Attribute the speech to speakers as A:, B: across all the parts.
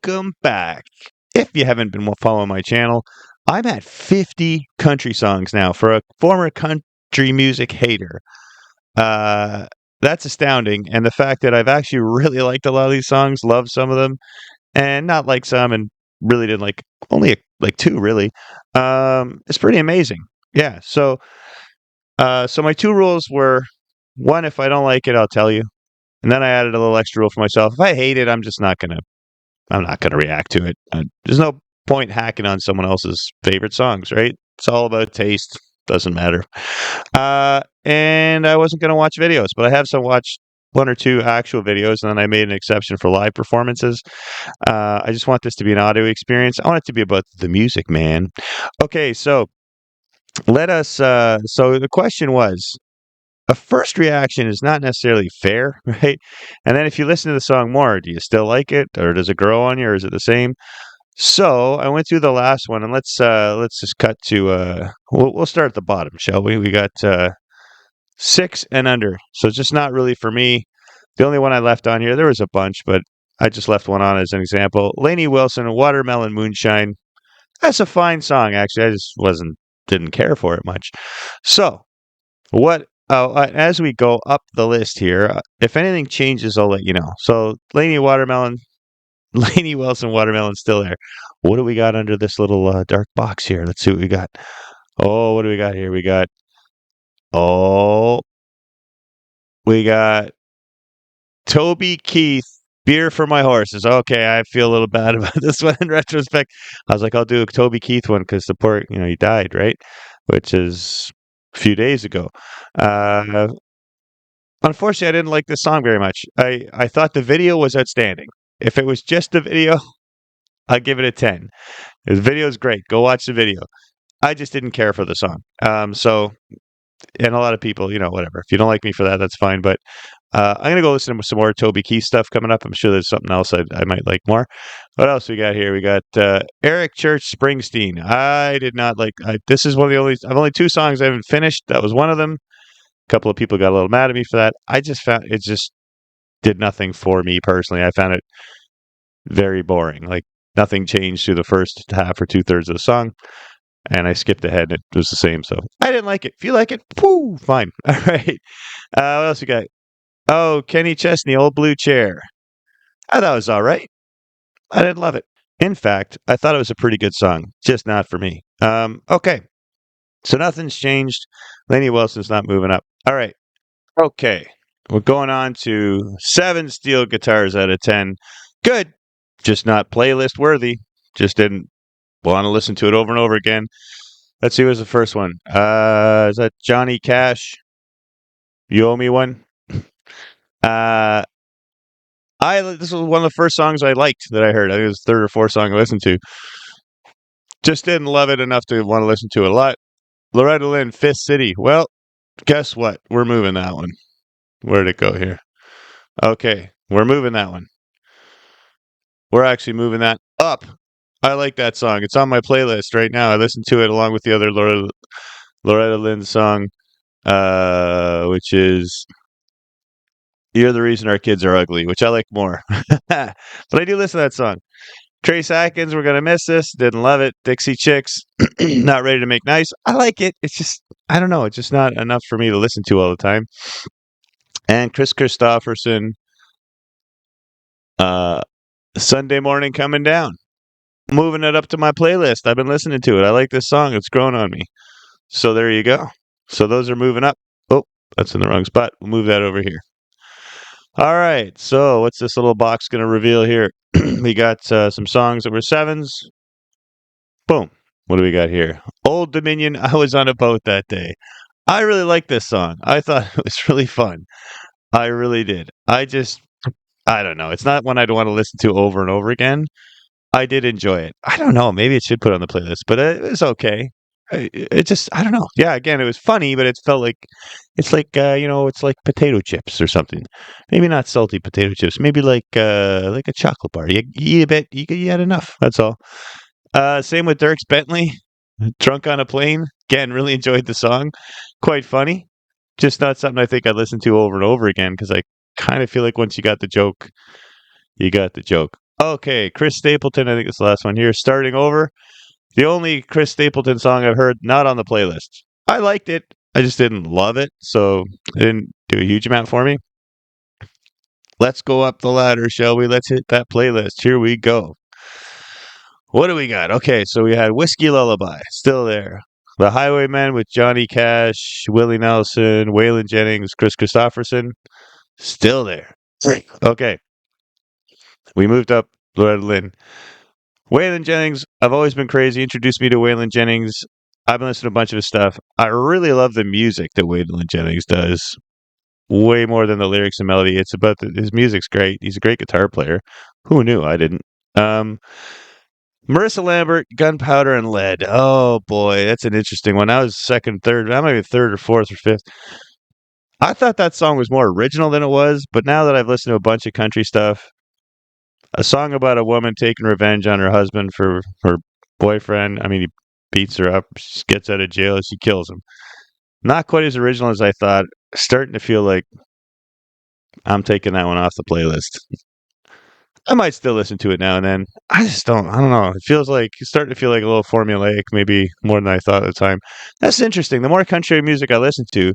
A: welcome back. If you haven't been following my channel, I'm at 50 country songs now for a former country music hater. Uh, that's astounding. And the fact that I've actually really liked a lot of these songs, loved some of them, and not liked some, and really didn't like only like two, really. It's pretty amazing. Yeah. So my two rules were one, if I don't like it, I'll tell you. And then I added a little extra rule for myself. If I hate it, I'm not gonna react to it. There's no point hacking on someone else's favorite songs, right? It's all about taste. Doesn't matter. And I wasn't gonna watch videos, but I have watched one or two actual videos, and then I made an exception for live performances. I just want this to be an audio experience. I want it to be about the music, man. Okay, so let us. So the question was, a first reaction is not necessarily fair, right? And then if you listen to the song more, do you still like it, or does it grow on you, or is it the same? So I went through the last one, and let's just cut to we'll start at the bottom, shall we? We got 6 and under, so it's just not really for me. The only one I left on here, there was a bunch, but I just left one on as an example. Lainey Wilson, Watermelon Moonshine. That's a fine song, actually. I just didn't care for it much. So what? As we go up the list here, if anything changes, I'll let you know. So Lainey Wilson, Watermelon, still there. What do we got under this little dark box here? Let's see what we got. Oh, what do we got here? Oh, we got Toby Keith, Beer for My Horses. Okay, I feel a little bad about this one in retrospect. I was like, I'll do a Toby Keith one because the poor, he died, right? Which is a few days ago. Unfortunately, I didn't like this song very much. I thought the video was outstanding. If it was just the video, I'd give it a 10. The video is great. Go watch the video. I just didn't care for the song. And a lot of people, whatever. If you don't like me for that, that's fine. But I'm going to go listen to some more Toby Keith stuff coming up. I'm sure there's something else I might like more. What else we got here? We got Eric Church Springsteen. I did not like. This is one of the only 2 songs I haven't finished. That was one of them. A couple of people got a little mad at me for that. I just found it just did nothing for me personally. I found it very boring. Like nothing changed through the first half or 2/3 of the song. And I skipped ahead and it was the same. So I didn't like it. If you like it, whoo, fine. All right. What else we got? Oh, Kenny Chesney, Old Blue Chair. I thought it was all right. I didn't love it. In fact, I thought it was a pretty good song, just not for me. Okay. So nothing's changed. Lainey Wilson's not moving up. All right. Okay. We're going on to 7 steel guitars out of 10. Good. Just not playlist worthy. Just didn't want to listen to it over and over again. Let's see, what's the first one? Is that Johnny Cash? You Owe Me One? This was one of the first songs I liked that I heard. I think it was the 3rd or 4th song I listened to. Just didn't love it enough to want to listen to it a lot. Loretta Lynn, Fifth City. Well, guess what? We're moving that one. Where'd it go here? Okay, we're moving that one. We're actually moving that up. I like that song. It's on my playlist right now. I listen to it along with the other Loretta Lynn song, which is You're the Reason Our Kids Are Ugly, which I like more. But I do listen to that song. Trace Atkins, We're Gonna Miss This. Didn't love it. Dixie Chicks, Not Ready to Make Nice. I like it. It's just, I don't know. It's just not enough for me to listen to all the time. And Chris Christopherson, Sunday Morning Coming Down. Moving it up to my playlist. I've been listening to it. I like this song. It's grown on me. So there you go. So those are moving up. Oh, that's in the wrong spot. We'll move that over here. All right. So what's this little box going to reveal here? We got some songs that were 7s. Boom. What do we got here? Old Dominion, I Was on a Boat That Day. I really like this song. I thought it was really fun. I really did. I don't know. It's not one I'd want to listen to over and over again. I did enjoy it. I don't know. Maybe it should put on the playlist, but it was okay. It just, I don't know. Yeah, again, it was funny, but it felt like, it's like, it's like potato chips or something. Maybe not salty potato chips. Maybe like a chocolate bar. You eat a bit, you had enough. That's all. Same with Dierks Bentley, Drunk on a Plane. Again, really enjoyed the song. Quite funny. Just not something I think I'd listen to over and over again because I kind of feel like once you got the joke, you got the joke. Okay, Chris Stapleton, I think it's the last one here. Starting over. The only Chris Stapleton song I've heard not on the playlist. I liked it. I just didn't love it, so it didn't do a huge amount for me. Let's go up the ladder, shall we? Let's hit that playlist. Here we go. What do we got? Okay, so we had Whiskey Lullaby, still there. The Highwaymen with Johnny Cash, Willie Nelson, Waylon Jennings, Chris Christopherson, still there. Okay, we moved up Loretta Lynn. Waylon Jennings, I've always been crazy. Introduced me to Waylon Jennings. I've been listening to a bunch of his stuff. I really love the music that Waylon Jennings does. Way more than the lyrics and melody. It's about his music's great. He's a great guitar player. Who knew? I didn't. Um, Marissa Lambert, Gunpowder and Lead. Oh boy, that's an interesting one. I was second, third. I might be third or fourth or fifth. I thought that song was more original than it was, but now that I've listened to a bunch of country stuff, a song about a woman taking revenge on her husband for her boyfriend. I mean, he beats her up, she gets out of jail, and she kills him. Not quite as original as I thought. Starting to feel like I'm taking that one off the playlist. I might still listen to it now and then. I just don't. I don't know. It feels like it's starting to feel like a little formulaic, maybe more than I thought at the time. That's interesting. The more country music I listen to,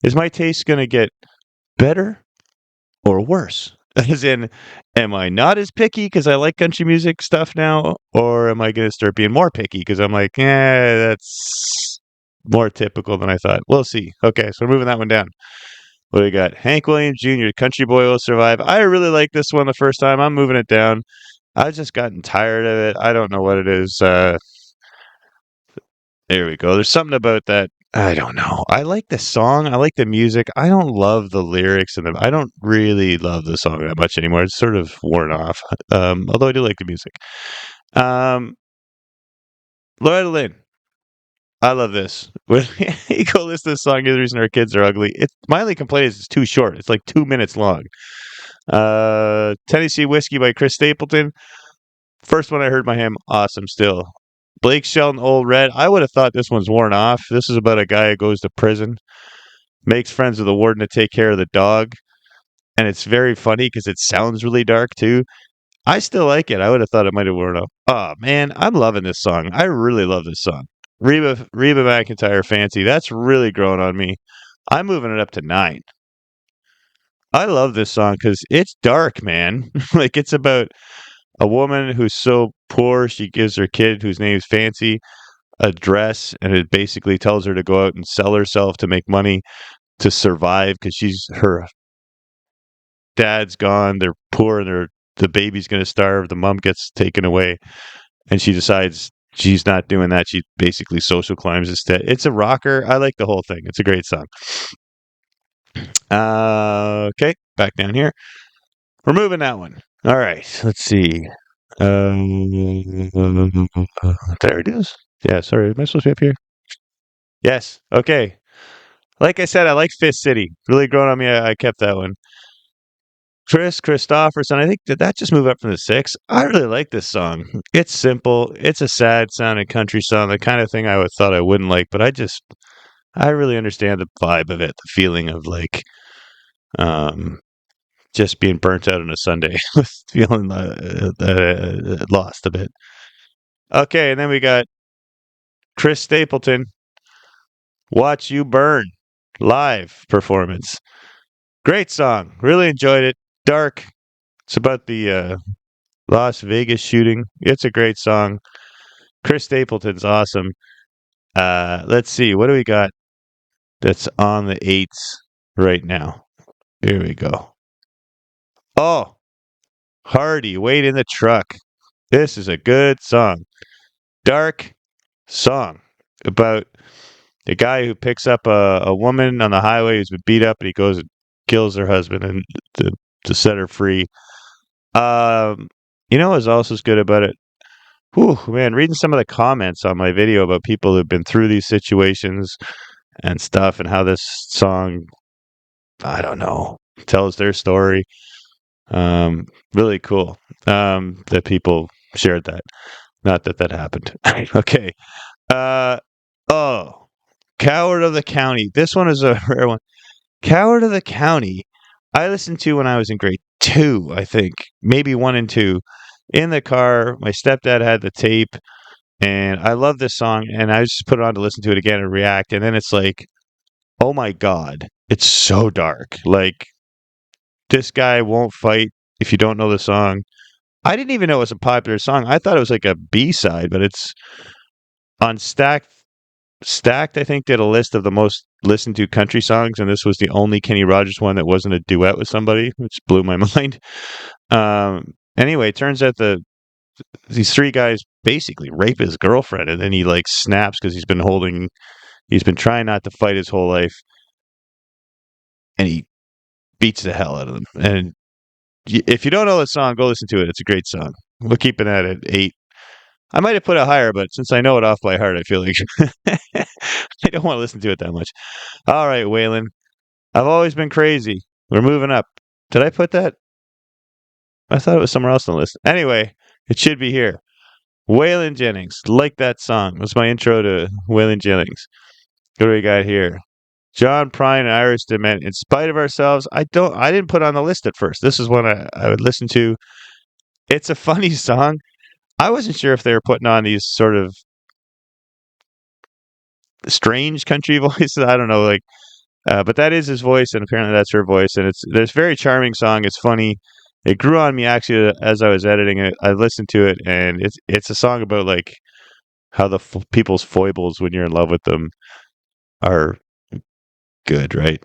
A: is my taste going to get better or worse? As in, am I not as picky because I like country music stuff now, or am I going to start being more picky because I'm like, that's more typical than I thought. We'll see. Okay, so we're moving that one down. What do we got? Hank Williams Jr., Country Boy Will Survive. I really liked this one the first time. I'm moving it down. I've just gotten tired of it. I don't know what it is. There we go. There's something about that. I don't know. I like the song. I like the music. I don't love the lyrics and I don't really love the song that much anymore. It's sort of worn off. Although I do like the music. Um, Loretta Lynn. I love this. When you go listen to this song, the reason our kids are ugly. My only complaint is it's too short. It's like 2 minutes long. Tennessee Whiskey by Chris Stapleton. First one I heard by him, awesome still. Blake Shelton, Old Red. I would have thought this one's worn off. This is about a guy who goes to prison, makes friends with the warden to take care of the dog. And it's very funny because it sounds really dark too. I still like it. I would have thought it might have worn off. Oh man, I'm loving this song. I really love this song. Reba McEntire, Fancy. That's really growing on me. I'm moving it up to 9. I love this song because it's dark, man. Like it's about a woman who's so poor she gives her kid, whose name's Fancy, a dress, and it basically tells her to go out and sell herself to make money to survive because her dad's gone, they're poor, and the baby's going to starve. The mom gets taken away, and she decides she's not doing that. She basically social climbs instead. It's a rocker. I like the whole thing. It's a great song. Okay, back down here. We're moving that one. All right, let's see. There it is. Yeah, sorry. Am I supposed to be up here? Yes. Okay. Like I said, I like Fist City. Really growing on me. I kept that one. Chris Christopherson. I think did that just move up from the 6? I really like this song. It's simple. It's a sad sounding country song. The kind of thing I would thought I wouldn't like, but I really understand the vibe of it. The feeling of like, um, just being burnt out on a Sunday, feeling lost a bit. Okay, and then we got Chris Stapleton, Watch You Burn, live performance. Great song. Really enjoyed it. Dark. It's about the Las Vegas shooting. It's a great song. Chris Stapleton's awesome. Let's see. What do we got that's on the 8s right now? Here we go. Oh, Hardy, Wait in the Truck. This is a good song. Dark song about the guy who picks up a woman on the highway who's been beat up and he goes and kills her husband and to set her free. You know what's also good about it? Whew, man, reading some of the comments on my video about people who've been through these situations and stuff and how this song, I don't know, tells their story. Really cool that people shared that. Not that that happened. Okay. Oh, Coward of the County. This one is a rare one. Coward of the County. I listened to when I was in grade 2, I think, maybe 1 and 2. in the car. My stepdad had the tape, and I love this song. And I just put it on to listen to it again and react. And then it's like, oh my god, it's so dark. Like this guy won't fight if you don't know the song. I didn't even know it was a popular song. I thought it was like a B side, but it's on Stacked. Stacked, I think, did a list of the most listened to country songs, and this was the only Kenny Rogers one that wasn't a duet with somebody, which blew my mind. Anyway, it turns out these three guys basically rape his girlfriend, and then he like snaps because he's been trying not to fight his whole life, and he beats the hell out of them. And if you don't know the song, go listen to it. It's a great song. We'll keep it at 8. I might have put it higher, but since I know it off by heart, I feel like I don't want to listen to it that much. All right, Waylon. I've always been crazy. We're moving up. Did I put that? I thought it was somewhere else on the list. Anyway, it should be here. Waylon Jennings. Like that song. That's my intro to Waylon Jennings. What do we got here? John Prine and Iris Dement. In spite of ourselves, I didn't put on the list at first. This is one I would listen to. It's a funny song. I wasn't sure if they were putting on these sort of strange country voices. I don't know, like, but that is his voice, and apparently that's her voice. And it's a very charming song. It's funny. It grew on me actually as I was editing it. I listened to it, and it's a song about like how people's foibles when you're in love with them are good, right?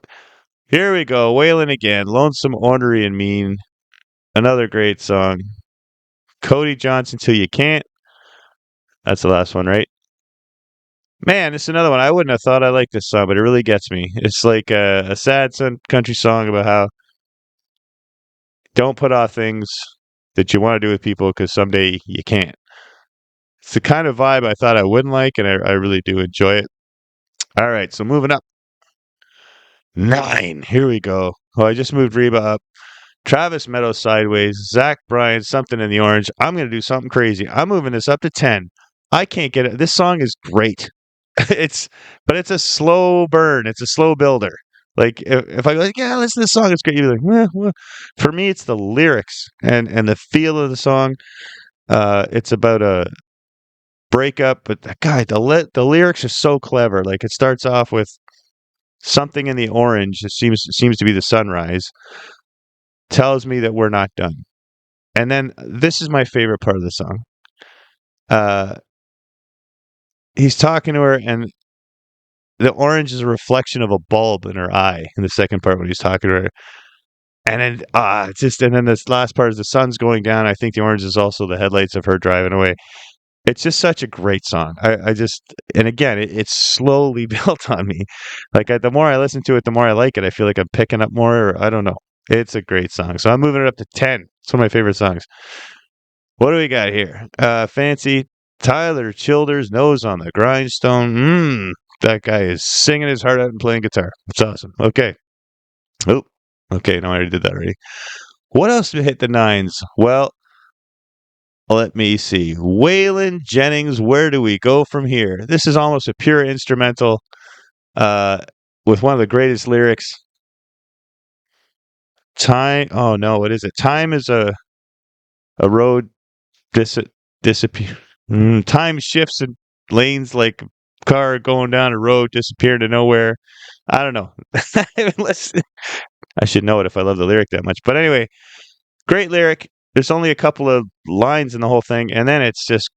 A: Here we go, Waylon again, lonesome, ornery, and mean. Another great song. Cody Johnson, till you can't. That's the last one, right? Man, it's another one. I wouldn't have thought I liked this song, but it really gets me. It's like a sad country song about how don't put off things that you want to do with people because someday you can't. It's the kind of vibe I thought I wouldn't like, and I really do enjoy it. All right, so moving up. 9. Here we go. Oh, I just moved Reba up. Travis Meadows sideways. Zach Bryan, something in the orange. I'm going to do something crazy. I'm moving this up to 10. I can't get it. This song is great. But it's a slow burn. It's a slow builder. Like if I go, like, yeah, listen to this song, it's great. You're like, well. For me, it's the lyrics and the feel of the song. It's about a breakup, but the lyrics are so clever. Like it starts off with something in the orange. It seems to be the sunrise. Tells me that we're not done. And then this is my favorite part of the song. Uh, he's talking to her, and the orange is a reflection of a bulb in her eye. In the second part, when he's talking to her, and then and then this last part is the sun's going down. I think the orange is also the headlights of her driving away. It's just such a great song. I just, and again, it's slowly built on me. Like the more I listen to it, the more I like it. I feel like I'm picking up more. Or I don't know. It's a great song. So I'm moving it up to 10. It's one of my favorite songs. What do we got here? Fancy Tyler Childers, Nose on the Grindstone. That guy is singing his heart out and playing guitar. It's awesome. Okay. Oh, okay. No, I already did that already. What else hit the 9s? Well, let me see. Waylon Jennings, where do we go from here? This is almost a pure instrumental with one of the greatest lyrics. Time. Oh, no. What is it? Time is a road disappear. Time shifts and lanes like car going down a road disappear to nowhere. I don't know. I should know it if I love the lyric that much. But anyway, great lyric. There's only a couple of lines in the whole thing, and then it's just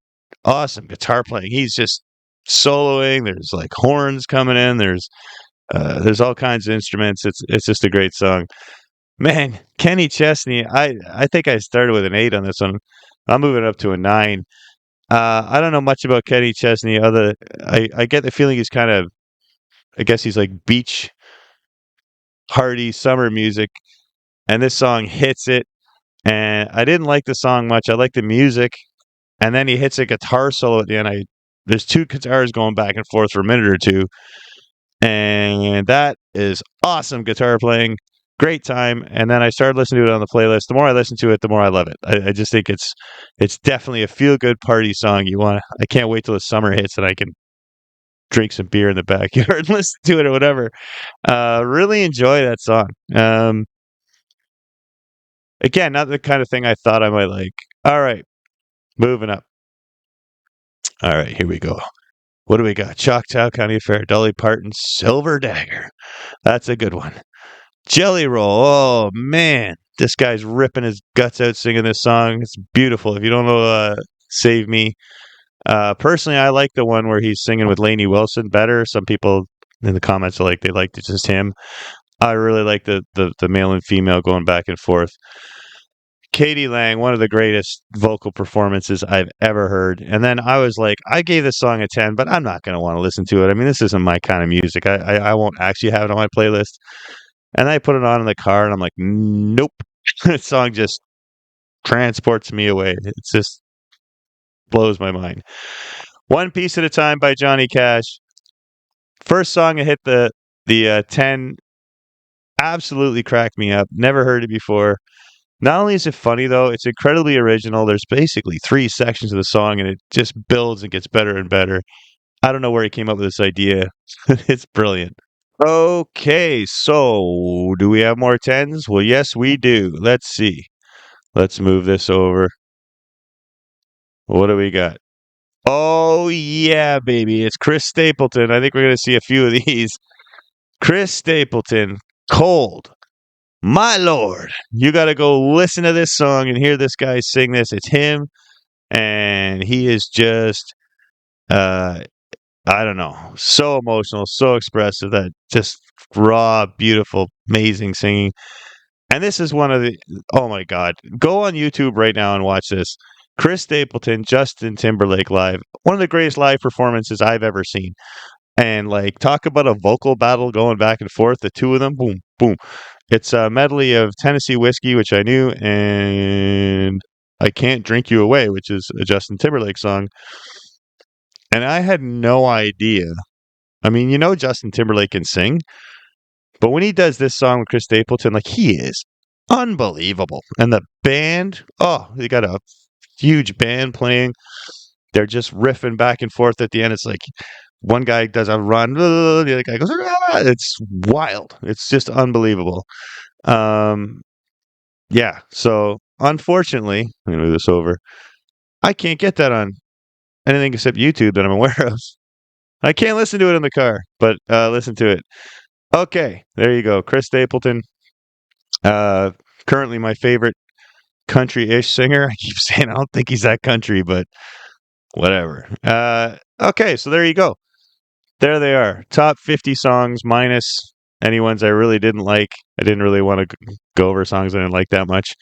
A: awesome guitar playing. He's just soloing. There's like horns coming in. There's all kinds of instruments. It's just a great song. Man, Kenny Chesney. I think I started with an 8 on this one. I'm moving up to a 9. I don't know much about Kenny Chesney. I get the feeling he's kind of, I guess he's like beach party summer music, and this song hits it. And I didn't like the song much. I like the music, and then he hits a guitar solo at the end. There's two guitars going back and forth for a minute or two, and that is awesome guitar playing. Great time. And then I started listening to it on the playlist. The more I listen to it, the more I love it. I just think it's definitely a feel good party song. I can't wait till the summer hits and I can drink some beer in the backyard and listen to it or whatever. Really enjoy that song. Again, not the kind of thing I thought I might like. All right. Moving up. All right, here we go. What do we got? Choctaw County Fair, Dolly Parton, Silver Dagger. That's a good one. Jelly Roll. Oh, man. This guy's ripping his guts out singing this song. It's beautiful. If you don't know Save Me, personally, I like the one where he's singing with Lainey Wilson better. Some people in the comments are like, they liked it just him. I really like the male and female going back and forth. Katie Lang, one of the greatest vocal performances I've ever heard. And then I was like, I gave this song a 10, but I'm not going to want to listen to it. I mean, this isn't my kind of music. I won't actually have it on my playlist. And I put it on in the car, and I'm like, nope. This song just transports me away. It just blows my mind. One Piece at a Time by Johnny Cash. First song I hit the 10 absolutely cracked me up. Never heard it before. Not only is it funny, though, it's incredibly original. There's basically 3 sections of the song, and it just builds and gets better and better. I don't know where he came up with this idea. It's brilliant. Okay, so do we have more 10s? Well, yes, we do. Let's see. Let's move this over. What do we got? Oh, yeah, baby. It's Chris Stapleton. I think we're going to see a few of these. Chris Stapleton, Cold. My Lord. You got to go listen to this song and hear this guy sing this. It's him, and he is just, I don't know, so emotional, so expressive, that just raw, beautiful, amazing singing. And this is one of the, oh my God, go on YouTube right now and watch this. Chris Stapleton, Justin Timberlake live. One of the greatest live performances I've ever seen. And like, talk about a vocal battle going back and forth. The two of them, boom, boom. It's a medley of Tennessee Whiskey, which I knew, and I Can't Drink You Away, which is a Justin Timberlake song. And I had no idea. I mean, Justin Timberlake can sing, but when he does this song with Chris Stapleton, like, he is unbelievable. And the band, oh, they got a huge band playing. They're just riffing back and forth at the end. It's like one guy does a run, the other guy goes, ah! It's wild. It's just unbelievable. Yeah. So unfortunately, I'm gonna move this over. I can't get that on anything except YouTube that I'm aware of. I can't listen to it in the car, but listen to it. Okay, there you go. Chris Stapleton, currently my favorite country-ish singer. I keep saying I don't think he's that country, but whatever. Okay, so there you go. There they are. Top 50 songs minus any ones I really didn't like. I didn't really want to go over songs I didn't like that much.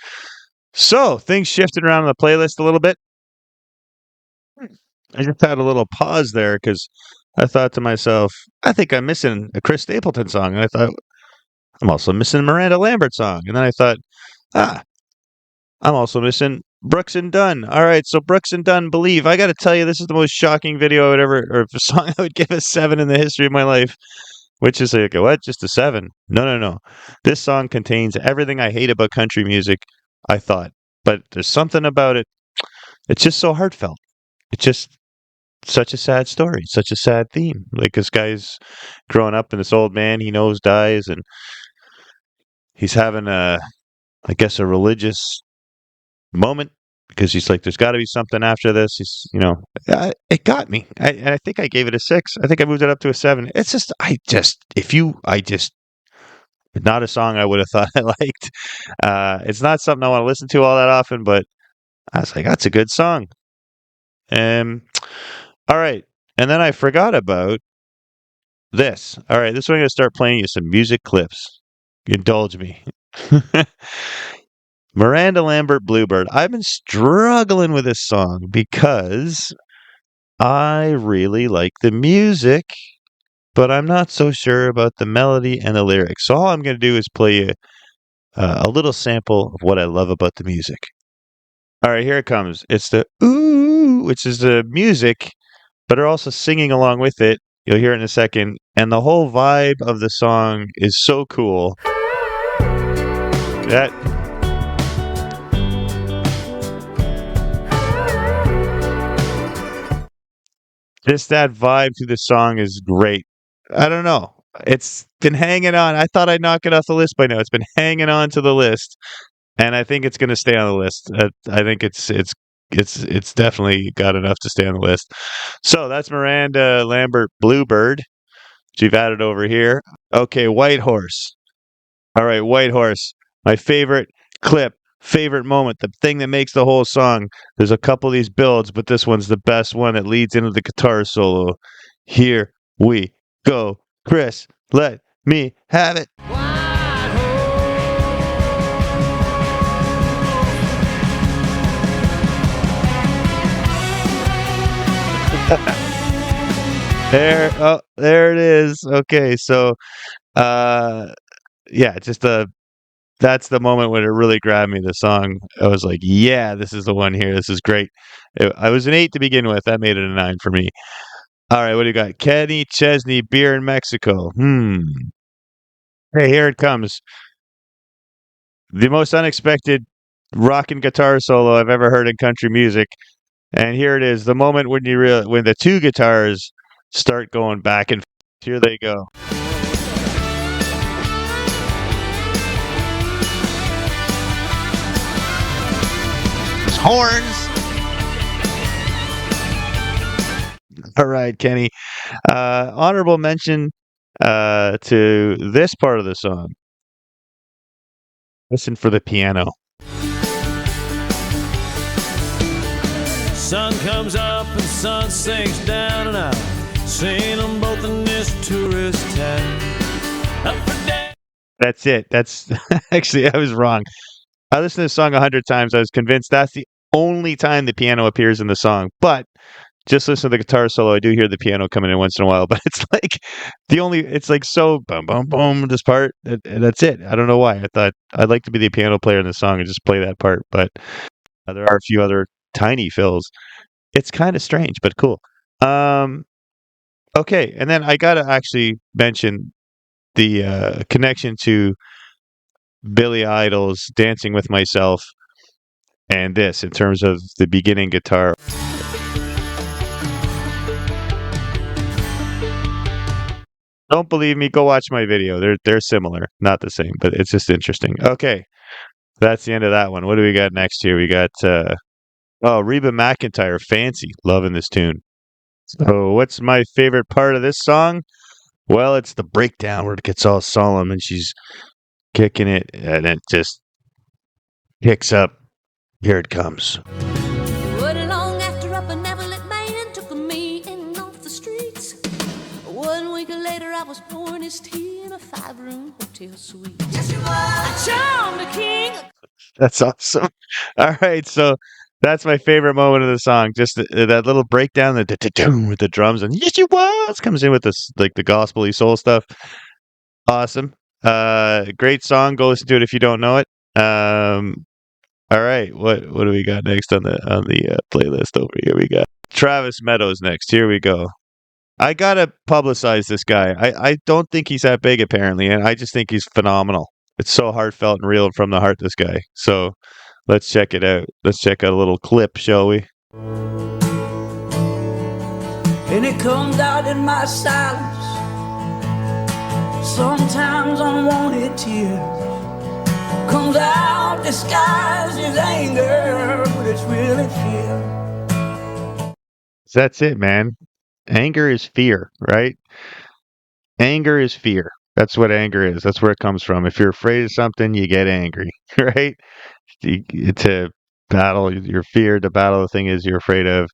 A: So things shifted around in the playlist a little bit. I just had a little pause there because I thought to myself, I think I'm missing a Chris Stapleton song. And I thought, I'm also missing a Miranda Lambert song. And then I thought, I'm also missing Brooks and Dunn. All right, so Brooks and Dunn, Believe. I got to tell you, this is the most shocking video I would ever, or song I would give a 7 in the history of my life. Which is like, what? Just a 7? No. This song contains everything I hate about country music, I thought. But there's something about it. It's just so heartfelt. It's just such a sad story, such a sad theme. Like, this guy's growing up and this old man he knows dies, and he's having I guess, a religious moment because he's like, there's got to be something after this. It got me. And I think I gave it a 6. I think I moved it up to a 7. It's just, not a song I would have thought I liked. It's not something I want to listen to all that often, but I was like, that's a good song. All right. And then I forgot about this. All right. This is when I'm going to start playing you some music clips. Indulge me. Miranda Lambert, Bluebird. I've been struggling with this song because I really like the music, but I'm not so sure about the melody and the lyrics. So all I'm going to do is play you a little sample of what I love about the music. All right, here it comes. It's the ooh, which is the music, but they're also singing along with it. You'll hear it in a second. And the whole vibe of the song is so cool. That just that vibe to the song is great. I don't know. It's been hanging on. I thought I'd knock it off the list by now. It's been hanging on to the list, and I think it's going to stay on the list. I think it's it's definitely got enough to stay on the list. So that's Miranda Lambert Bluebird, which you've added over here. Okay, White Horse. All right, White Horse. My favorite clip, favorite moment, the thing that makes the whole song. There's a couple of these builds, but this one's the best one. It leads into the guitar solo. Here we go. Chris, let me have it. There it is. Okay, so uh yeah, just that's the moment when it really grabbed me. The song, I was like, yeah, this is the one here. This is great. I was an 8 to begin with. That made it a 9 for me. All right, what do you got? Kenny Chesney, Beer in Mexico. Hey, here it comes. The most unexpected rock and guitar solo I've ever heard in country music. And here it is. The moment when when the two guitars start going back and forth. Here they go. There's horns. All right, Kenny. Honorable mention to this part of the song. Listen for the piano.
B: Sun comes up and sun sinks down, and I've seen them both in this tourist town.
A: That's it. That's actually, I was wrong. I listened to this song 100 times. I was convinced that's the only time the piano appears in the song. But just listen to the guitar solo. I do hear the piano coming in once in a while, but it's like it's like so boom, boom, boom, this part. And that's it. I don't know why. I thought I'd like to be the piano player in the song and just play that part. But there are a few other tiny fills. It's kind of strange, but cool. Um, okay. And then I got to actually mention the connection to Billy Idol's Dancing with Myself and this in terms of the beginning guitar. Don't believe me? Go watch my video. They're similar, not the same, but it's just interesting. Okay, that's the end of that one. What do we got next here? We got Reba McEntire, Fancy, loving this tune. So what's my favorite part of this song? Well, it's the breakdown where it gets all solemn and she's kicking it, and it just picks up. Here it comes.
C: Long after up in Neverland, Maine, took me in off the streets. 1 week later, I was pouring his tea in a 5-room hotel suite. Yes, you were. I charmed the king.
A: That's awesome. All right, so that's my favorite moment of the song. Just that little breakdown, with the drums, and yes, you was comes in with this like the gospel-y soul stuff. Awesome. Great song. Go listen to it if you don't know it. All right, what do we got next on the playlist over here? We got Travis Meadows next. Here we go. I gotta publicize this guy. I don't think he's that big apparently, and I just think he's phenomenal. It's so heartfelt and real from the heart. This guy. So let's check it out. Let's check out a little clip, shall we?
D: And it comes out in my silence. Sometimes unwanted tears comes out disguised as anger, but it's really fear.
A: That's it, man. Anger is fear, right? Anger is fear. That's what anger is. That's where it comes from. If you're afraid of something, you get angry, right? To battle your fear, to battle the thing is you're afraid of.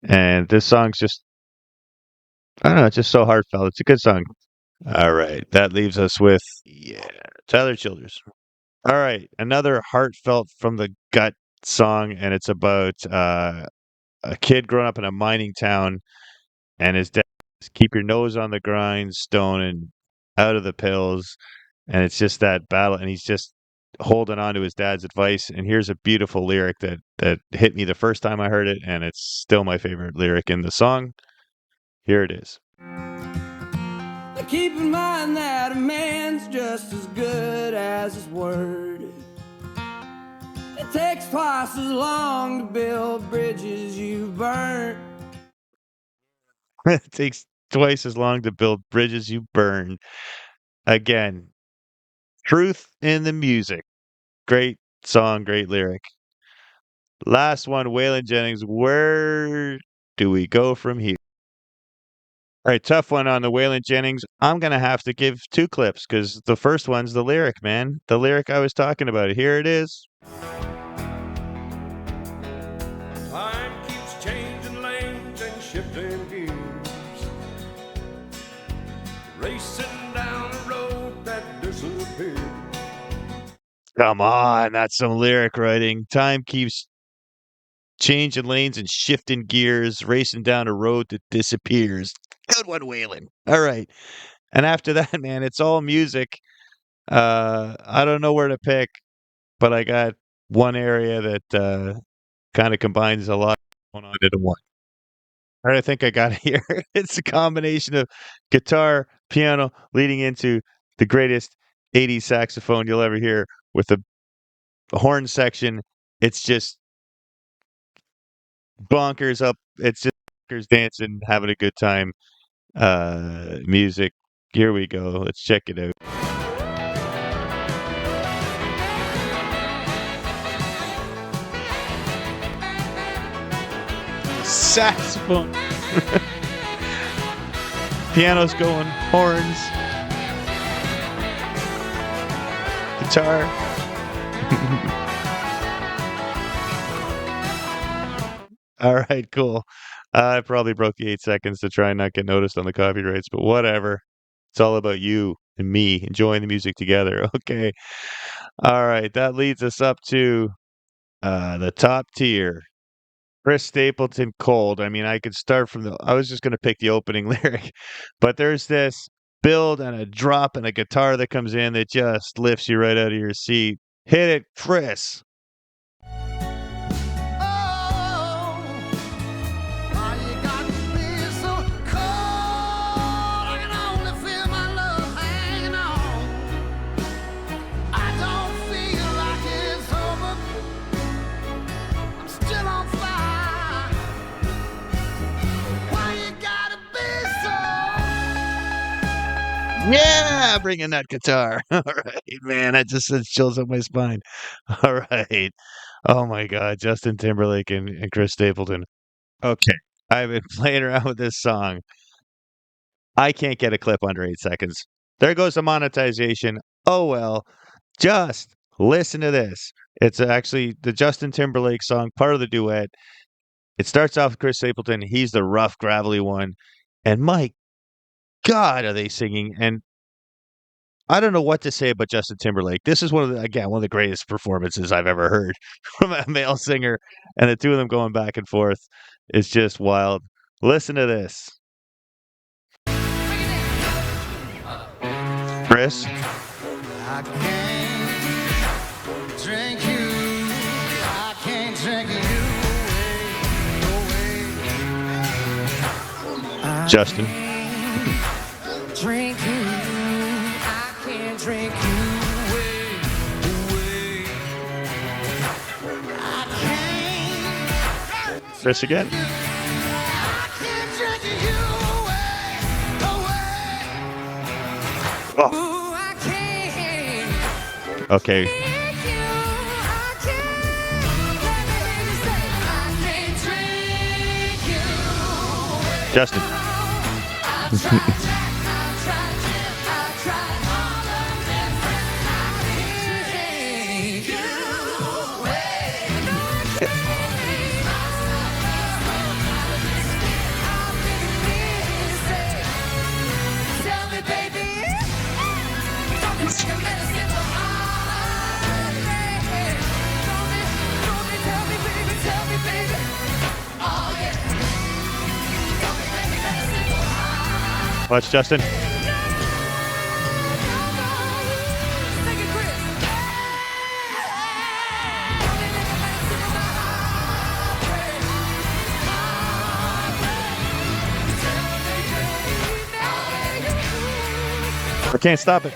A: And this song's just, I don't know, it's just so heartfelt. It's a good song. All right. That leaves us with, Tyler Childers. All right. Another heartfelt from the gut song. And it's about a kid growing up in a mining town. And his dad says, keep your nose on the grindstone and out of the pills. And it's just that battle. And he's just holding on to his dad's advice. And here's a beautiful lyric that hit me the first time I heard it. And it's still my favorite lyric in the song. Here it is.
D: Keep in mind that a man's just as good as his word. It takes twice as long to build bridges you've burnt.
A: It takes twice as long to build bridges you burn. Again, truth in the music. Great song, great lyric. Last one, Waylon Jennings. Where do we go from here? All right, tough one on the Waylon Jennings. I'm going to have to give two clips because the first one's the lyric, man. The lyric I was talking about. Here it is.
E: Time keeps changing lanes and shifting gears, racing down a road that disappears.
A: Come on, that's some lyric writing. Time keeps changing lanes and shifting gears, racing down a road that disappears. Good one, Waylon. All right. And after that, man, it's all music. I don't know where to pick, but I got one area that kind of combines a lot going on into one. All right, I think I got it here. It's a combination of guitar, piano, leading into the greatest 80s saxophone you'll ever hear with a horn section. It's just bonkers up. It's just bonkers dancing, having a good time. Music. Here we go. Let's check it out. Saxophone. Piano's going, horns, guitar. All right, cool. I probably broke the 8 seconds to try and not get noticed on the copyrights, but whatever. It's all about you and me enjoying the music together. Okay. All right. That leads us up to the top tier. Chris Stapleton Cold. I mean, I could start from I was just going to pick the opening lyric, but there's this build and a drop and a guitar that comes in that just lifts you right out of your seat. Hit it, Chris. Yeah, bring in that guitar. All right, man. That just sends chills up my spine. All right. Oh my God, Justin Timberlake and Chris Stapleton. Okay, I've been playing around with this song. I can't get a clip under 8 seconds. There goes the monetization. Oh well. Just listen to this. It's actually the Justin Timberlake song, part of the duet. It starts off with Chris Stapleton. He's the rough, gravelly one. And my God, are they singing? And I don't know what to say about Justin Timberlake. This is one of the greatest performances I've ever heard from a male singer, and the two of them going back and forth is just wild. Listen to this. Chris?
B: I can't drink you. I can't drink you away.
A: Justin.
B: Drink you. I can't drink you away. I can't.
A: Chris again.
B: I can't drink you away.
A: Oh.
B: Ooh, I can't.
A: Okay. Justin. Watch Justin. I can't stop it.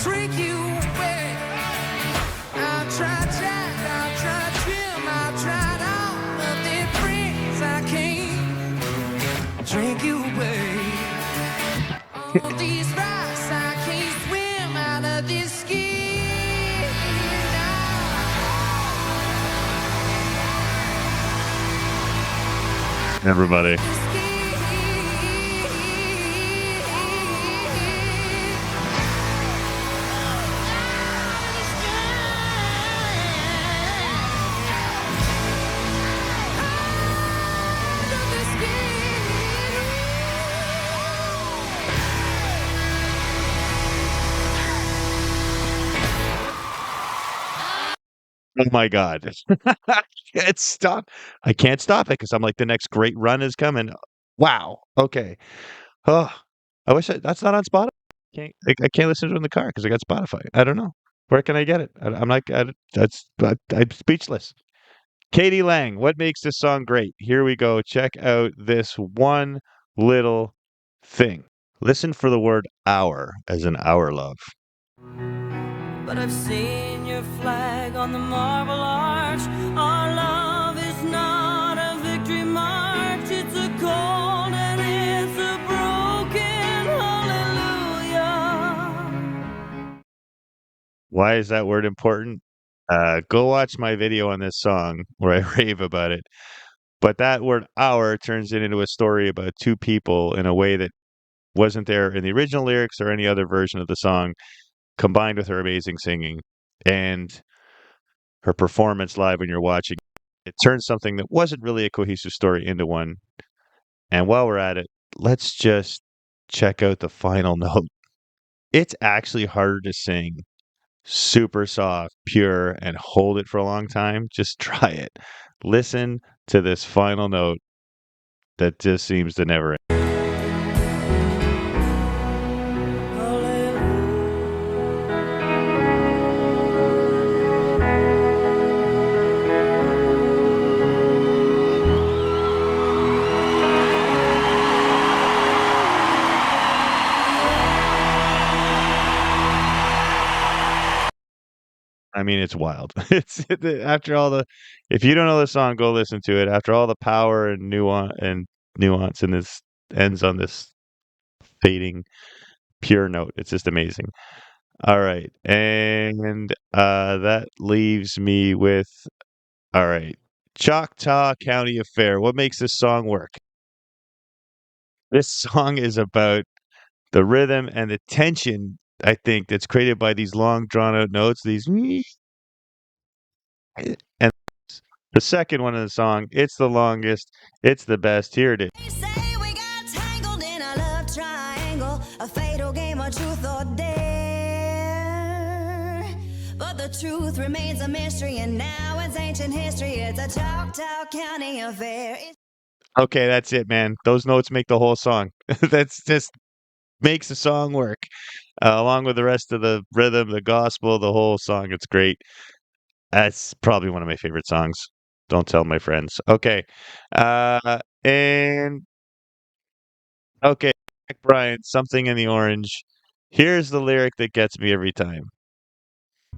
B: Drink you away. I've tried Jack, I've tried Jim, I've tried all of their friends. I can't drink you away. All these rocks, I can't swim
A: everybody. Oh my God. It's stop. I can't stop it because I'm like, the next great run is coming. Wow. Okay. Oh, I wish that's not on Spotify. I can't listen to it in the car because I got Spotify. I don't know. Where can I get it? I'm like, I'm speechless. Katie Lang, what makes this song great? Here we go. Check out this one little thing. Listen for the word hour as in our love.
F: But I've seen your flag on the Marble Arch. Our love is not a victory march. It's a cold and it's a broken hallelujah.
A: Why is that word important? Go watch my video on this song where I rave about it. But that word hour turns it into a story about two people in a way that wasn't there in the original lyrics or any other version of the song, combined with her amazing singing and her performance live when you're watching. It turns something that wasn't really a cohesive story into one. And while we're at it, let's just check out the final note. It's actually harder to sing super soft, pure, and hold it for a long time. Just try it. Listen to this final note that just seems to never end. I mean, it's wild. It's after all the. If you don't know the song, go listen to it. After all the power and nuance, and this ends on this fading pure note. It's just amazing. All right, and that leaves me with all right, Choctaw County Affair. What makes this song work? This song is about the rhythm and the tension. I think that's created by these long, drawn out notes. These and the second one in the song, it's the longest, it's the best. Here it is.
F: They say we got tangled in a love triangle, a fatal game of truth or dare. But the truth remains a mystery, and now it's ancient history. It's a Choctaw County affair.
A: Okay, that's it, man. Those notes make the whole song. That's just makes the song work, along with the rest of the rhythm, the gospel, the whole song. It's great. That's probably one of my favorite songs. Don't tell my friends. Okay. And okay, Jack Bryan, Something in the Orange. Here's the lyric that gets me every time.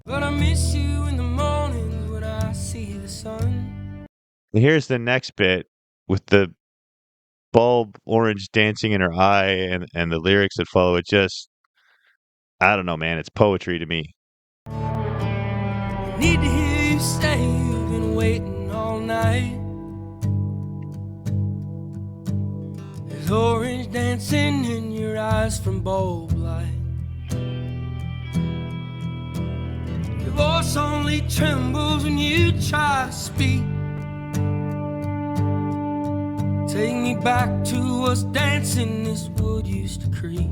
F: But I miss you in the mornings when I see the sun.
A: Here's the next bit with the bulb orange dancing in her eye and the lyrics that follow it. Just, I don't know, man. It's poetry to me.
F: Need to hear you say you've been waiting all night. There's orange dancing in your eyes from bulb light. Your voice only trembles when you try to speak. Take me back to us dancing this wood used to creak.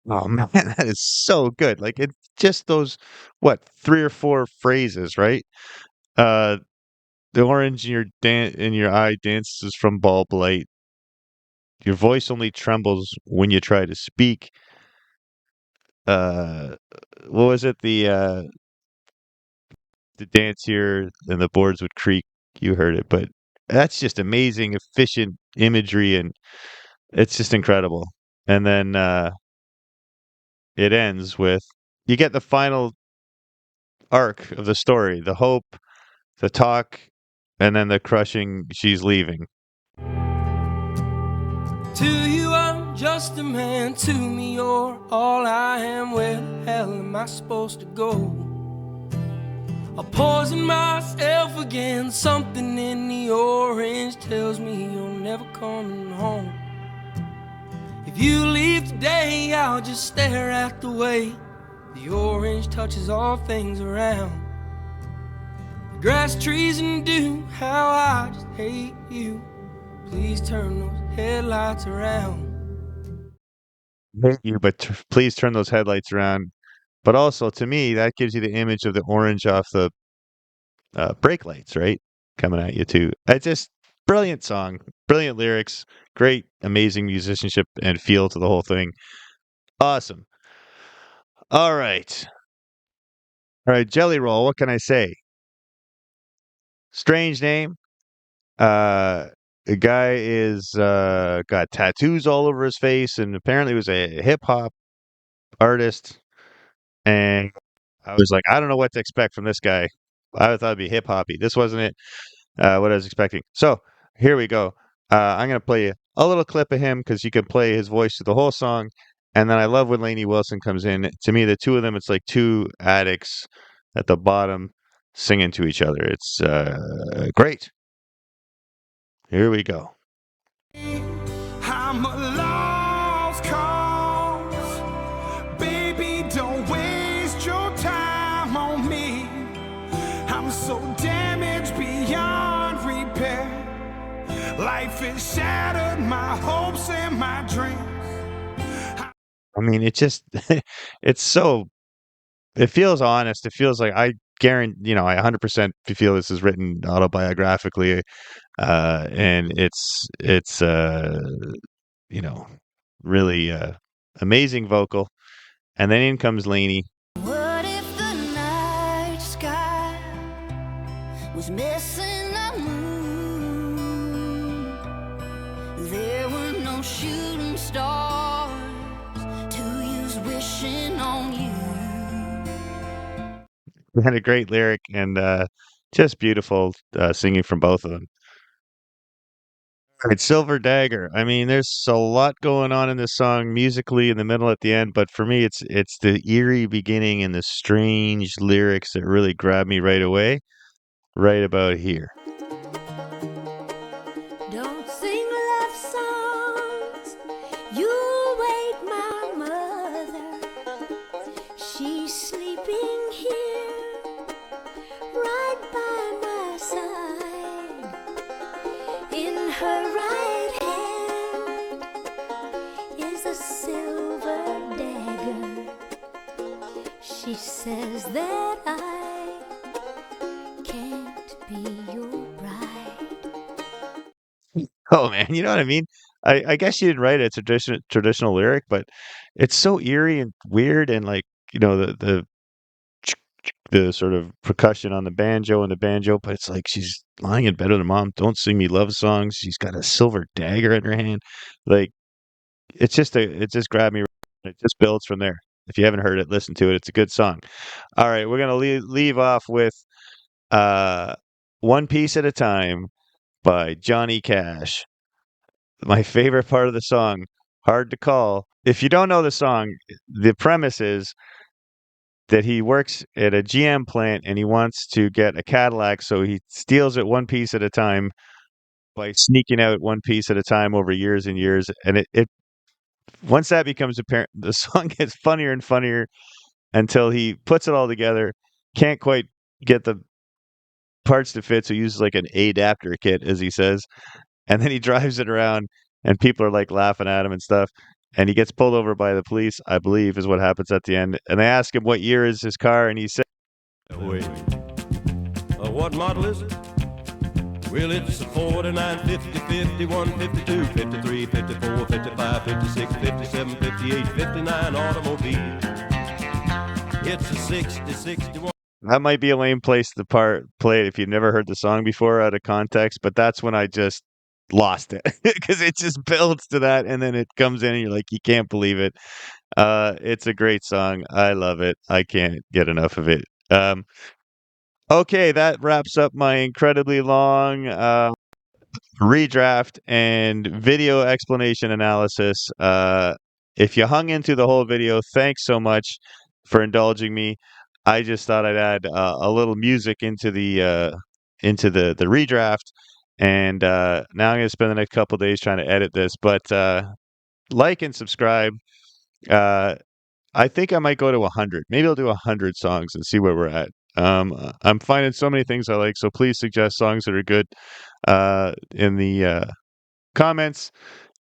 A: Oh man, that is so good. Like it's just those what, three or four phrases, right? Uh the orange in your eye dances from bulb light. Your voice only trembles when you try to speak. Uh what was it? The dance here and the boards would creak. You heard it, but that's just amazing, efficient imagery, and it's just incredible. And then it ends with you get the final arc of the story, the hope, the talk, and then the crushing she's leaving.
F: To you I'm just a man, to me you're all I am. Where the hell am I supposed to go? I'll poison myself again. Something in the orange tells me you're
D: coming home. If you leave today, I'll just stare at the way the orange touches all things around. The grass, trees, and dew, how I just hate you. Please turn those headlights around.
A: Hate you, but please turn those headlights around. But also, to me, that gives you the image of the orange off the brake lights, right? Coming at you too. It's just brilliant song, brilliant lyrics, great, amazing musicianship and feel to the whole thing. Awesome. All right, Jelly Roll. What can I say? Strange name. The guy is got tattoos all over his face, and apparently was a hip hop artist. And I was like, I don't know what to expect from this guy. I thought it'd be hip hoppy. This wasn't it. What I was expecting. So here we go. I'm gonna play you a little clip of him because you can play his voice through the whole song. And then I love when Lainey Wilson comes in. To me, the two of them, it's like two addicts at the bottom singing to each other. It's great. Here we go.
B: I'm a lost cause. Baby, don't waste your time on me. I'm so damaged beyond repair. Life has shattered my hopes and my dreams.
A: I mean, it just it's so it feels honest. It feels like I guarantee, I 100% feel this is written autobiographically, and it's you know, really amazing vocal. And then in comes Lainey.
C: What if the night sky was missing a moon? There were no shooting stars to use wishing on you.
A: Had a great lyric and just beautiful singing from both of them. All right, Silver Dagger. I mean, there's a lot going on in this song musically in the middle at the end, but for me, it's the eerie beginning and the strange lyrics that really grab me right away, right about here.
C: Don't sing love songs, you wake my mother. She's sleeping here, right by my side. In her right hand is a silver dagger. She says that I can't be your bride.
A: Oh man, you know what I mean? I guess you didn't write a traditional lyric, but it's so eerie and weird, and like the sort of percussion on the banjo, but it's like she's lying in bed with her mom. Don't sing me love songs. She's got a silver dagger in her hand. Like it just grabbed me. It just builds from there. If you haven't heard it, listen to it. It's a good song. All right, we're gonna leave off with uh, "One Piece at a Time" by Johnny Cash. My favorite part of the song. Hard to call. If you don't know the song, the premise is that he works at a GM plant and he wants to get a Cadillac, so he steals it one piece at a time by sneaking out one piece at a time over years and years. And it once that becomes apparent, the song gets funnier and funnier until he puts it all together, can't quite get the parts to fit, so he uses like an adapter kit, as he says, and then he drives it around, and people are like laughing at him and stuff. And he gets pulled over by the police, I believe, is what happens at the end. And they ask him what year is his car, and he says,
E: Wait. What model is it? Well, it's a 49, 50, 51, 52, 53, 54, 55, 56, 57, 58, 59 automobile. It's a 60, 61.
A: that might be a lame place to play it if you've never heard the song before out of context, but that's when I just lost it because it just builds to that, and then it comes in, and you're like, you can't believe it. It's a great song. I love it. I can't get enough of it. Okay, that wraps up my incredibly long redraft and video explanation analysis. If you hung into the whole video, thanks so much for indulging me. I just thought I'd add a little music into the redraft, And now I'm going to spend the next couple days trying to edit this. But like and subscribe. I think I might go to 100. Maybe I'll do 100 songs and see where we're at. I'm finding so many things I like, so please suggest songs that are good in the comments.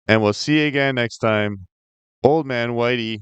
A: And we'll see you again next time. Old Man Whitey